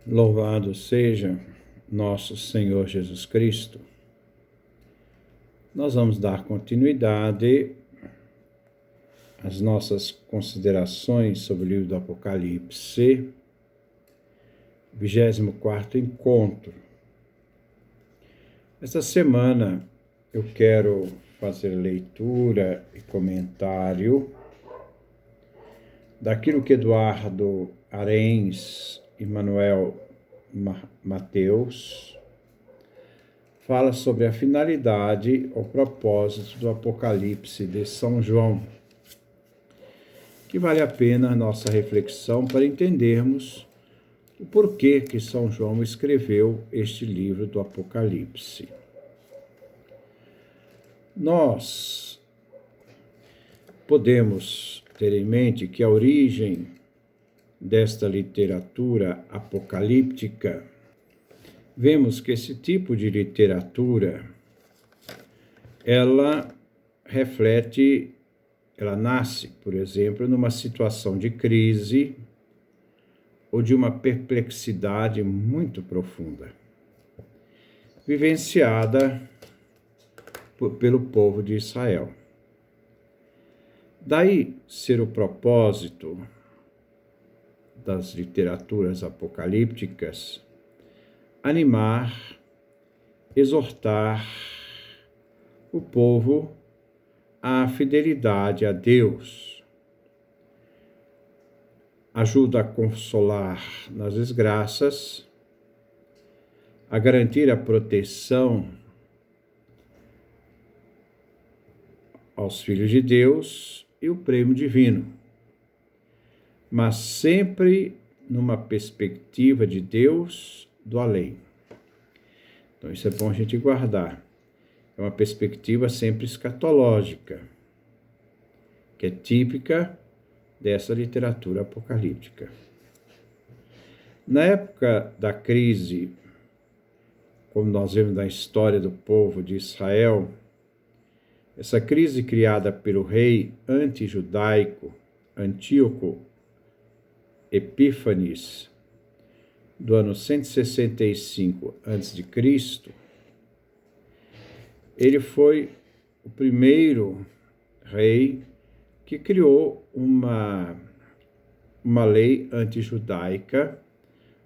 Louvado seja nosso Senhor Jesus Cristo. Nós vamos dar continuidade às nossas considerações sobre o livro do Apocalipse, 24º encontro. Esta semana eu quero fazer leitura e comentário daquilo que Eduardo Arens e Manuel Mateus fala sobre a finalidade ou propósito do Apocalipse de São João, que vale a pena a nossa reflexão para entendermos o porquê que São João escreveu este livro do Apocalipse. Nós podemos ter em mente que a origem desta literatura apocalíptica, vemos que esse tipo de literatura, ela nasce, por exemplo, numa situação de crise ou de uma perplexidade muito profunda, vivenciada pelo povo de Israel. Daí ser o propósito das literaturas apocalípticas animar, exortar o povo à fidelidade a Deus. Ajuda a consolar nas desgraças, a garantir a proteção aos filhos de Deus e o prêmio divino, mas sempre numa perspectiva de Deus do além. Então isso é bom a gente guardar. É uma perspectiva sempre escatológica, que é típica dessa literatura apocalíptica. Na época da crise, como nós vemos na história do povo de Israel, essa crise criada pelo rei antijudaico Antíoco Epífanes, do ano 165 a.C., ele foi o primeiro rei que criou uma lei antijudaica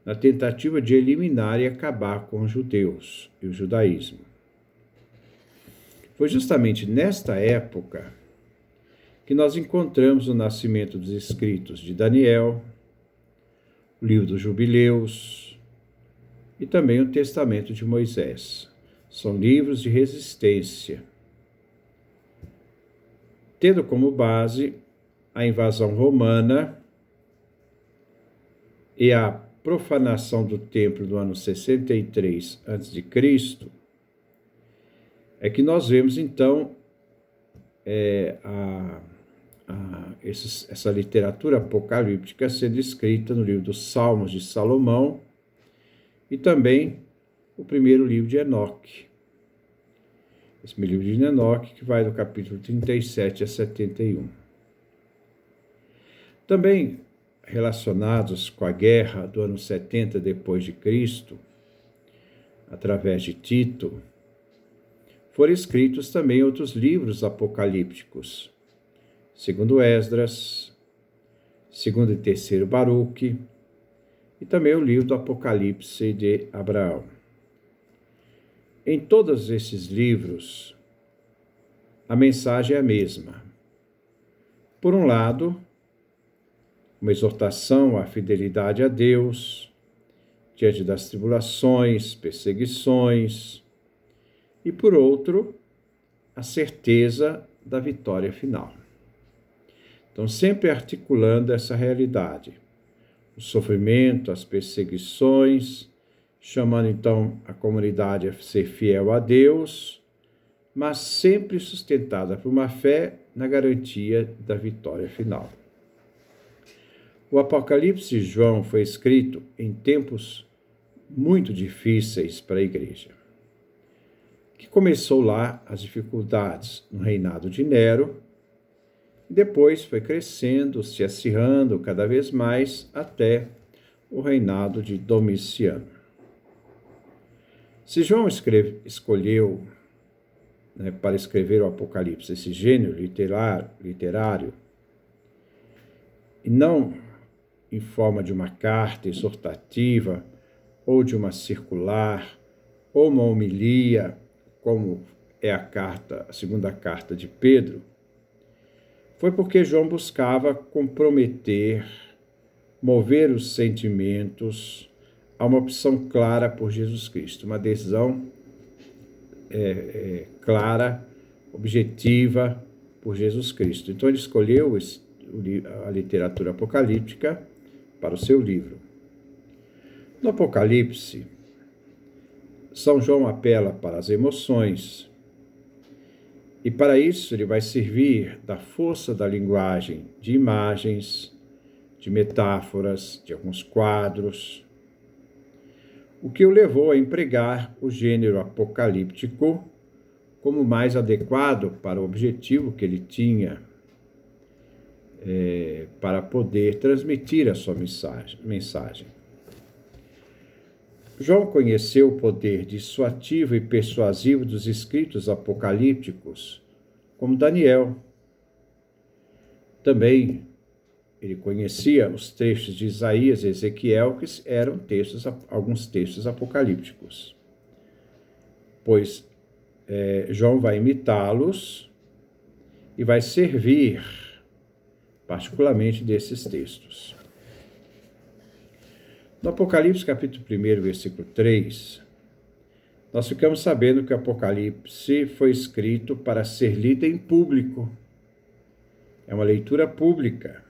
na tentativa de eliminar e acabar com os judeus e o judaísmo. Foi justamente nesta época que nós encontramos o nascimento dos escritos de Daniel, o livro dos Jubileus e também o Testamento de Moisés. São livros de resistência, tendo como base a invasão romana e a profanação do templo do ano 63 a.C., é que nós vemos então essa literatura apocalíptica sendo escrita no livro dos Salmos de Salomão e também o primeiro livro de Enoque. Esse livro de Enoque, que vai do capítulo 37 a 71. Também relacionados com a guerra do ano 70 depois de Cristo, através de Tito, foram escritos também outros livros apocalípticos, segundo Esdras, segundo e terceiro Baruque, e também o livro do Apocalipse de Abraão. Em todos esses livros, a mensagem é a mesma. Por um lado, uma exortação à fidelidade a Deus, diante das tribulações, perseguições, e por outro, a certeza da vitória final. Então, sempre articulando essa realidade, o sofrimento, as perseguições, chamando então a comunidade a ser fiel a Deus, mas sempre sustentada por uma fé na garantia da vitória final. O Apocalipse de João foi escrito em tempos muito difíceis para a igreja, que começou lá as dificuldades no reinado de Nero, e depois foi crescendo, se acirrando cada vez mais até o reinado de Domiciano. Se João escolheu, para escrever o Apocalipse esse gênero literário, e não em forma de uma carta exortativa, ou de uma circular, ou uma homilia, como é a segunda carta de Pedro, foi porque João buscava comprometer, mover os sentimentos a uma opção clara por Jesus Cristo, uma decisão clara, objetiva por Jesus Cristo. Então ele escolheu a literatura apocalíptica para o seu livro. No Apocalipse, São João apela para as emoções, e para isso ele vai servir da força da linguagem, de imagens, de metáforas, de alguns quadros, o que o levou a empregar o gênero apocalíptico como mais adequado para o objetivo que ele tinha para poder transmitir a sua mensagem. João conheceu o poder dissuasivo e persuasivo dos escritos apocalípticos, como Daniel. Também ele conhecia os textos de Isaías e Ezequiel, que eram alguns textos apocalípticos, pois João vai imitá-los e vai servir particularmente desses textos. No Apocalipse, capítulo 1, versículo 3, nós ficamos sabendo que o Apocalipse foi escrito para ser lido em público. É uma leitura pública,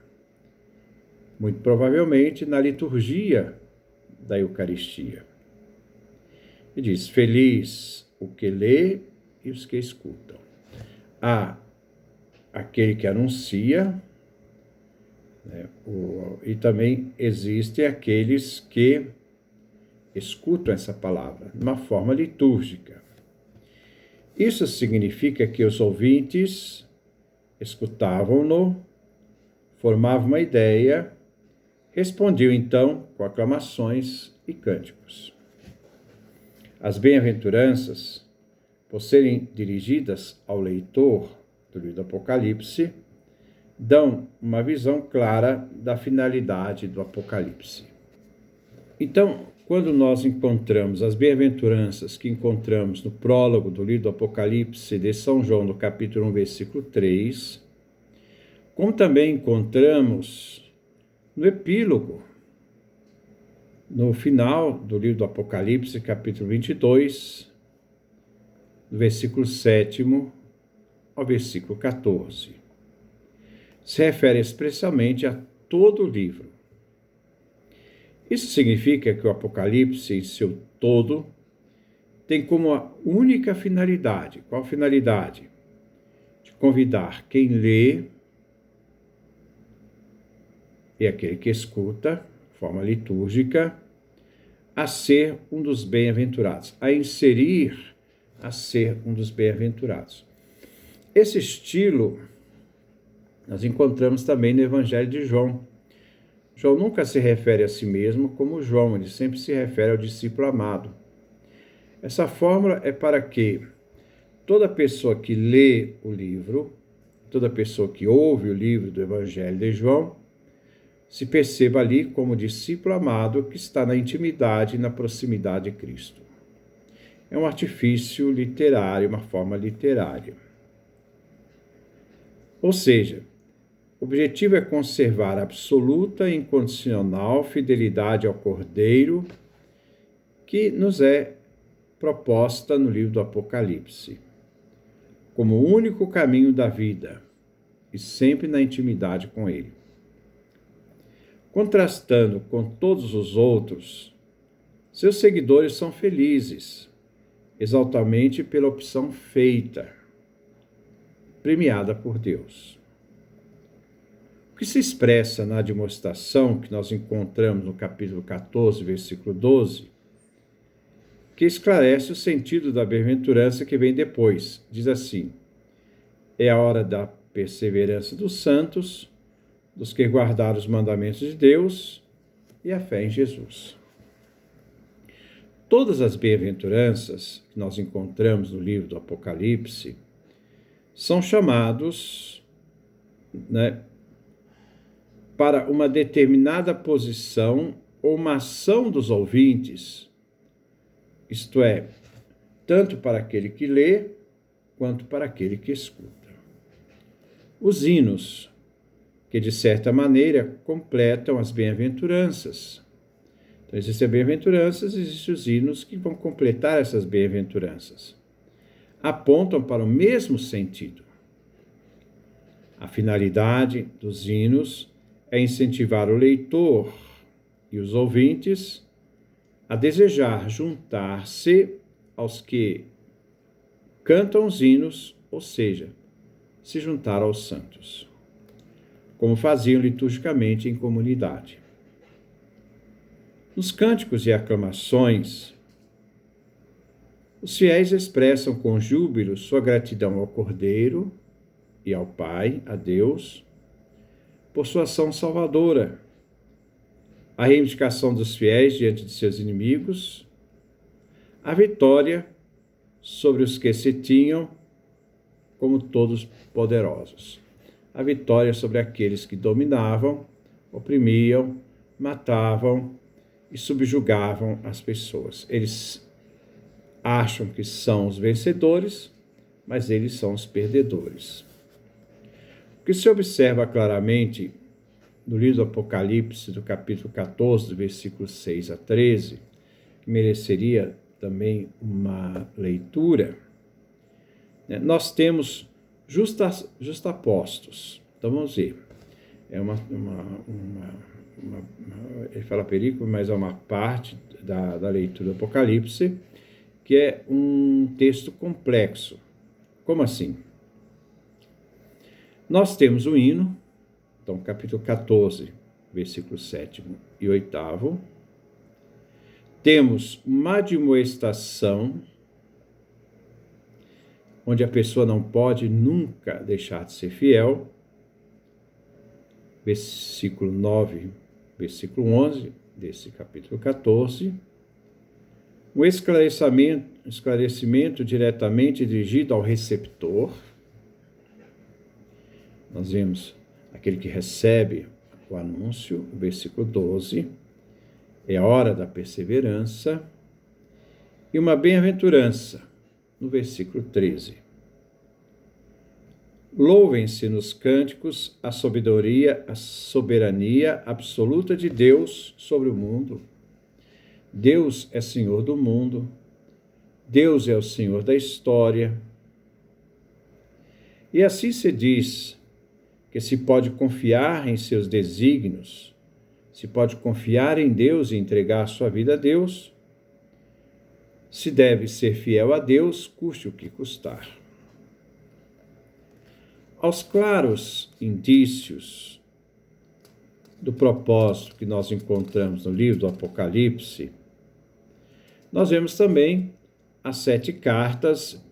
muito provavelmente na liturgia da Eucaristia. E diz: feliz o que lê e os que escutam. Há aquele que anuncia, e também existem aqueles que escutam essa palavra de uma forma litúrgica. Isso significa que os ouvintes escutavam-no, formavam uma ideia, respondiam então com aclamações e cânticos. As bem-aventuranças, por serem dirigidas ao leitor do livro do Apocalipse, dão uma visão clara da finalidade do Apocalipse. Então, quando nós encontramos as bem-aventuranças que encontramos no prólogo do livro do Apocalipse de São João, no capítulo 1, versículo 3, como também encontramos no epílogo, no final do livro do Apocalipse, capítulo 22, do versículo 7 ao versículo 14. Se refere expressamente a todo o livro. Isso significa que o Apocalipse, em seu todo, tem como a única finalidade. Qual finalidade? De convidar quem lê e aquele que escuta, de forma litúrgica, a ser um dos bem-aventurados, a inserir a ser um dos bem-aventurados. Esse estilo nós encontramos também no Evangelho de João. João nunca se refere a si mesmo como João, ele sempre se refere ao discípulo amado. Essa fórmula é para que toda pessoa que lê o livro, toda pessoa que ouve o livro do Evangelho de João, se perceba ali como discípulo amado que está na intimidade e na proximidade de Cristo. É um artifício literário, uma forma literária. Ou seja, o objetivo é conservar absoluta e incondicional fidelidade ao Cordeiro que nos é proposta no livro do Apocalipse, como o único caminho da vida e sempre na intimidade com Ele. Contrastando com todos os outros, seus seguidores são felizes, exatamente pela opção feita, premiada por Deus. O que se expressa na demonstração que nós encontramos no capítulo 14, versículo 12, que esclarece o sentido da bem-aventurança que vem depois. Diz assim: é a hora da perseverança dos santos, dos que guardaram os mandamentos de Deus e a fé em Jesus. Todas as bem-aventuranças que nós encontramos no livro do Apocalipse são chamados, para uma determinada posição ou uma ação dos ouvintes, isto é, tanto para aquele que lê, quanto para aquele que escuta. Os hinos, que de certa maneira completam as bem-aventuranças. Então, existem bem-aventuranças, existem os hinos que vão completar essas bem-aventuranças. Apontam para o mesmo sentido. A finalidade dos hinos é incentivar o leitor e os ouvintes a desejar juntar-se aos que cantam os hinos, ou seja, se juntar aos santos, como faziam liturgicamente em comunidade. Nos cânticos e aclamações, os fiéis expressam com júbilo sua gratidão ao Cordeiro e ao Pai, a Deus, por sua ação salvadora, a reivindicação dos fiéis diante de seus inimigos, a vitória sobre os que se tinham como todos poderosos, a vitória sobre aqueles que dominavam, oprimiam, matavam e subjugavam as pessoas. Eles acham que são os vencedores, mas eles são os perdedores. O que se observa claramente no livro do Apocalipse, do capítulo 14, do versículo 6 a 13, que mereceria também uma leitura, nós temos justapostos. Então vamos ver. Ele fala perícope, mas é uma parte da leitura do Apocalipse, que é um texto complexo. Como assim? Nós temos o hino, então capítulo 14, versículos 7 e 8. Temos uma admoestação, onde a pessoa não pode nunca deixar de ser fiel, versículo 9, versículo 11, desse capítulo 14, o esclarecimento diretamente dirigido ao receptor. Nós vemos aquele que recebe o anúncio, o versículo 12, é a hora da perseverança, e uma bem-aventurança, no versículo 13. Louvem-se nos cânticos a soberania absoluta de Deus sobre o mundo. Deus é Senhor do mundo. Deus é o Senhor da história. E assim se diz que se pode confiar em seus desígnios, se pode confiar em Deus e entregar sua vida a Deus, se deve ser fiel a Deus, custe o que custar. Aos claros indícios do propósito que nós encontramos no livro do Apocalipse, nós vemos também as 7 cartas,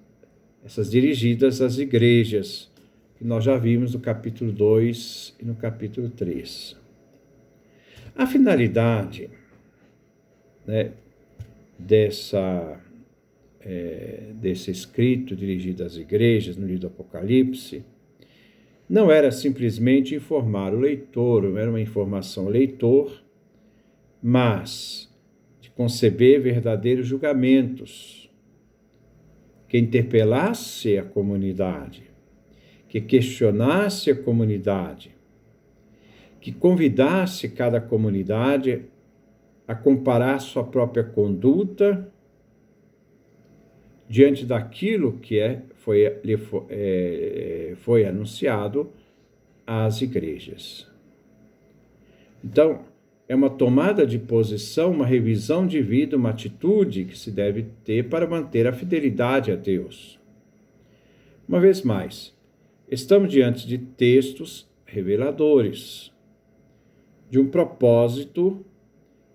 essas dirigidas às igrejas, que nós já vimos no capítulo 2 e no capítulo 3. A finalidade, desse escrito dirigido às igrejas no livro do Apocalipse não era simplesmente informar o leitor, não era uma informação ao leitor, mas de conceber verdadeiros julgamentos que interpelasse a comunidade, que questionasse a comunidade, que convidasse cada comunidade a comparar sua própria conduta diante daquilo que foi anunciado às igrejas. Então, é uma tomada de posição, uma revisão de vida, uma atitude que se deve ter para manter a fidelidade a Deus. Uma vez mais, estamos diante de textos reveladores de um propósito,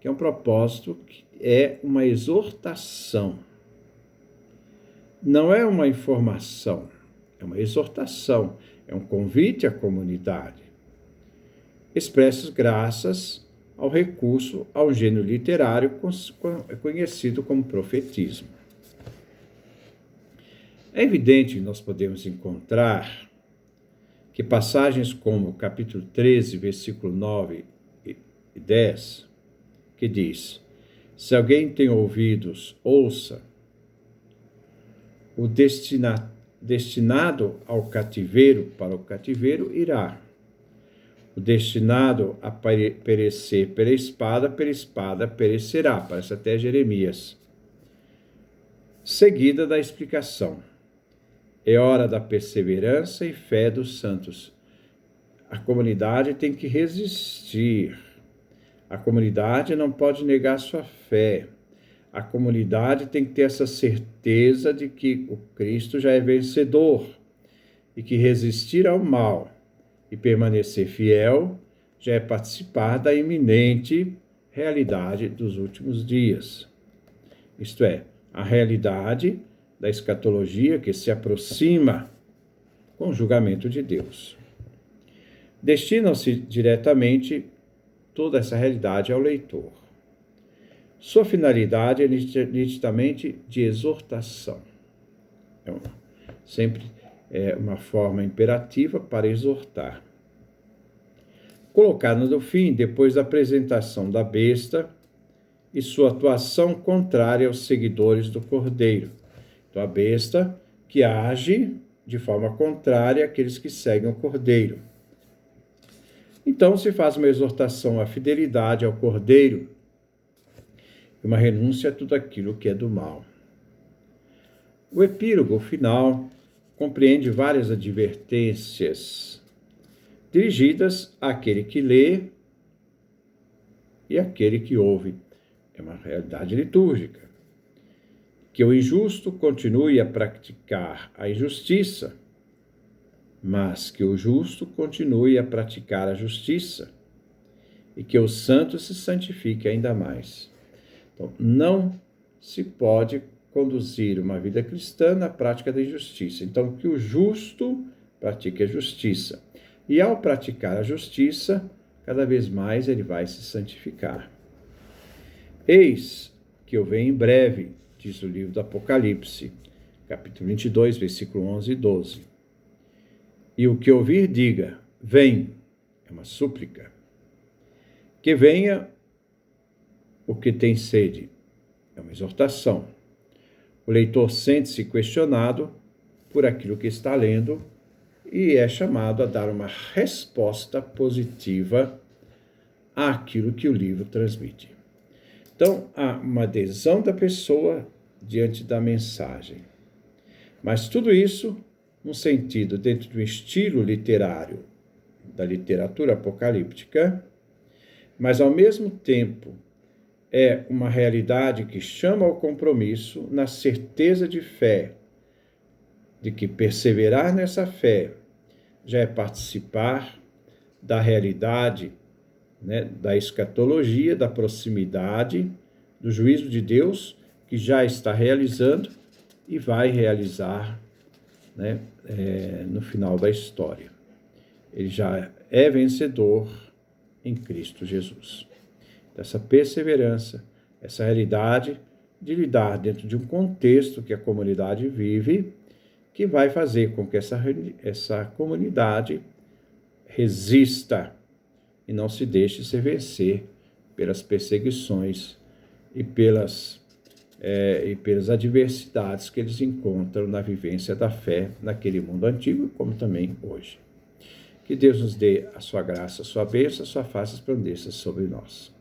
que é uma exortação. Não é uma informação, é uma exortação, é um convite à comunidade. Expressas graças ao recurso ao gênero literário conhecido como profetismo. É evidente que nós podemos encontrar que passagens como capítulo 13, versículo 9 e 10, que diz: se alguém tem ouvidos, ouça. O destinado ao cativeiro, para o cativeiro irá. O destinado a perecer pela espada perecerá. Parece até Jeremias. Seguida da explicação. É hora da perseverança e fé dos santos. A comunidade tem que resistir. A comunidade não pode negar sua fé. A comunidade tem que ter essa certeza de que o Cristo já é vencedor e que resistir ao mal e permanecer fiel já é participar da iminente realidade dos últimos dias. Isto é, a realidade da escatologia que se aproxima com o julgamento de Deus. Destinam-se diretamente toda essa realidade ao leitor. Sua finalidade é nitidamente de exortação. Sempre é uma forma imperativa para exortar. Colocado no fim, depois da apresentação da besta e sua atuação contrária aos seguidores do Cordeiro. Então, a besta que age de forma contrária àqueles que seguem o Cordeiro. Então, se faz uma exortação à fidelidade ao Cordeiro, uma renúncia a tudo aquilo que é do mal. O epílogo final compreende várias advertências dirigidas àquele que lê e àquele que ouve. É uma realidade litúrgica. Que o injusto continue a praticar a injustiça, mas que o justo continue a praticar a justiça e que o santo se santifique ainda mais. Então, não se pode conduzir uma vida cristã na prática da injustiça. Então, que o justo pratique a justiça. E ao praticar a justiça, cada vez mais ele vai se santificar. Eis que eu venho em breve, diz o livro do Apocalipse, capítulo 22, versículo 11 e 12. E o que ouvir, diga, vem, é uma súplica. Que venha o que tem sede, é uma exortação. O leitor sente-se questionado por aquilo que está lendo e é chamado a dar uma resposta positiva àquilo que o livro transmite. Então, há uma adesão da pessoa diante da mensagem. Mas tudo isso num sentido, dentro do estilo literário da literatura apocalíptica, mas ao mesmo tempo é uma realidade que chama ao compromisso na certeza de fé, de que perseverar nessa fé já é participar da realidade, da escatologia, da proximidade, do juízo de Deus, que já está realizando e vai realizar no final da história. Ele já é vencedor em Cristo Jesus. Essa perseverança, essa realidade de lidar dentro de um contexto que a comunidade vive, que vai fazer com que essa comunidade resista e não se deixe se vencer pelas perseguições e pelas adversidades que eles encontram na vivência da fé naquele mundo antigo, como também hoje. Que Deus nos dê a sua graça, a sua bênção, a sua face resplandeça sobre nós.